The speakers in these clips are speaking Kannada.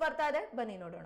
ಬರ್ತಾ ಇದೆ, ಬನ್ನಿ ನೋಡೋಣ.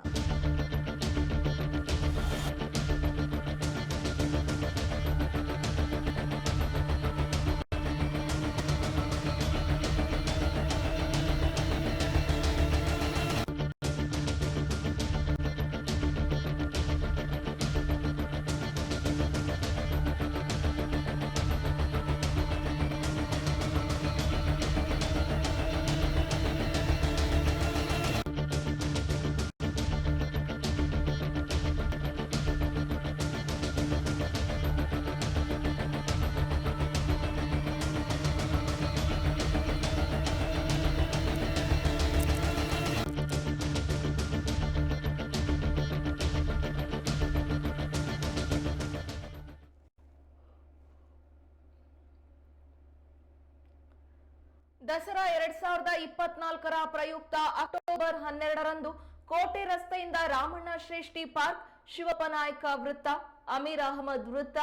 ದಸರಾ 2024ರ ಪ್ರಯುಕ್ತ ಅಕ್ಟೋಬರ್ 12ರಂದು ಕೋಟೆ ರಸ್ತೆಯಿಂದ ರಾಮಣ್ಣ ಶ್ರೇಷ್ಠಿ ಪಾರ್ಕ್, ಶಿವಪ್ಪ ನಾಯಕ ವೃತ್ತ, ಅಮೀರ್ ಅಹಮದ್ ವೃತ್ತ,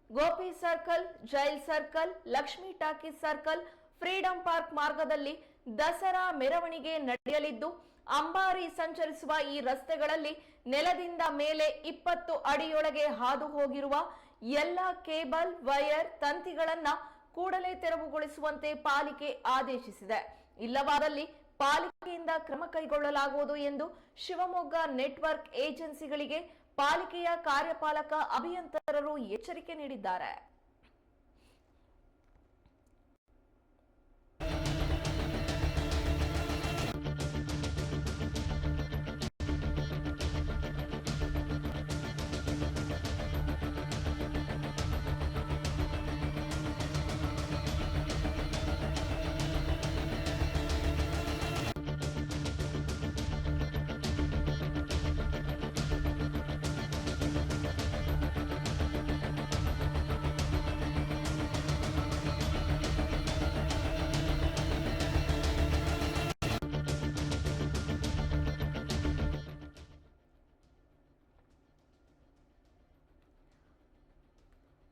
Gopi circle, jail circle, Lakshmi talkies circle, freedom park ಮಾರ್ಗದಲ್ಲಿ ದಸರಾ ಮೆರವಣಿಗೆ ನಡೆಯಲಿದ್ದು, ಅಂಬಾರಿ ಸಂಚರಿಸುವ ಈ ರಸ್ತೆಗಳಲ್ಲಿ ನೆಲದಿಂದ ಮೇಲೆ 20 ಅಡಿಯೊಳಗೆ ಹಾದು ಹೋಗಿರುವ ಎಲ್ಲ ಕೇಬಲ್, ವೈರ್, ತಂತಿಗಳನ್ನ ಕೂಡಲೇ ತೆರವುಗೊಳಿಸುವಂತೆ ಪಾಲಿಕೆ ಆದೇಶಿಸಿದೆ. ಇಲ್ಲವಾದಲ್ಲಿ ಪಾಲಿಕೆಯಿಂದ ಕ್ರಮ ಕೈಗೊಳ್ಳಲಾಗುವುದು ಎಂದು ಶಿವಮೊಗ್ಗ ನೆಟ್ವರ್ಕ್ ಏಜೆನ್ಸಿಗಳಿಗೆ ಪಾಲಿಕೆಯ ಕಾರ್ಯಪಾಲಕ ಅಭಿಯಂತರರು ಎಚ್ಚರಿಕೆ ನೀಡಿದ್ದಾರೆ.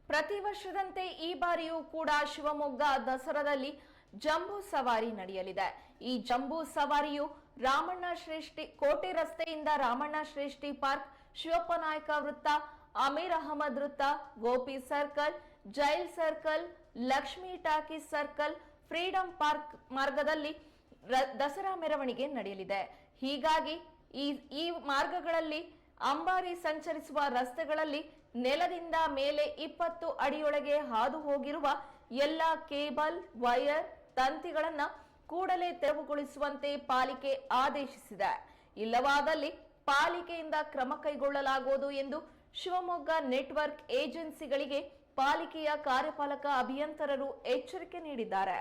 ಪ್ರತಿ ವರ್ಷದಂತೆ ಈ ಬಾರಿಯೂ ಕೂಡ ಶಿವಮೊಗ್ಗ ದಸರಾದಲ್ಲಿ ಜಂಬೂ ಸವಾರಿ ನಡೆಯಲಿದೆ. ಈ ಜಂಬೂ ಸವಾರಿಯು ರಾಮಣ್ಣ ಶ್ರೇಷ್ಠಿ ಕೋಟೆ ರಸ್ತೆಯಿಂದ ರಾಮಣ್ಣ ಶ್ರೇಷ್ಠಿ ಪಾರ್ಕ್, ಶಿವಪ್ಪ ನಾಯಕ ವೃತ್ತ, ಅಮೀರ್ ಅಹಮದ್ ವೃತ್ತ, Gopi circle, jail circle, Lakshmi talkies circle, freedom park ಮಾರ್ಗದಲ್ಲಿ ದಸರಾ ಮೆರವಣಿಗೆ ನಡೆಯಲಿದೆ. ಹೀಗಾಗಿ ಈ ಮಾರ್ಗಗಳಲ್ಲಿ ಅಂಬಾರಿ ಸಂಚರಿಸುವ ರಸ್ತೆಗಳಲ್ಲಿ ನೆಲದಿಂದ ಮೇಲೆ 20 ಅಡಿಯೊಳಗೆ ಹಾದು ಹೋಗಿರುವ ಎಲ್ಲ ಕೇಬಲ್, ವೈರ್, ತಂತಿಗಳನ್ನ ಕೂಡಲೇ ತೆರವುಗೊಳಿಸುವಂತೆ ಪಾಲಿಕೆ ಆದೇಶಿಸಿದೆ. ಇಲ್ಲವಾದಲ್ಲಿ ಪಾಲಿಕೆಯಿಂದ ಕ್ರಮ ಕೈಗೊಳ್ಳಲಾಗುವುದು ಎಂದು ಶಿವಮೊಗ್ಗ ನೆಟ್ವರ್ಕ್ ಏಜೆನ್ಸಿಗಳಿಗೆ ಪಾಲಿಕೆಯ ಕಾರ್ಯಪಾಲಕ ಅಭಿಯಂತರರು ಎಚ್ಚರಿಕೆ ನೀಡಿದ್ದಾರೆ.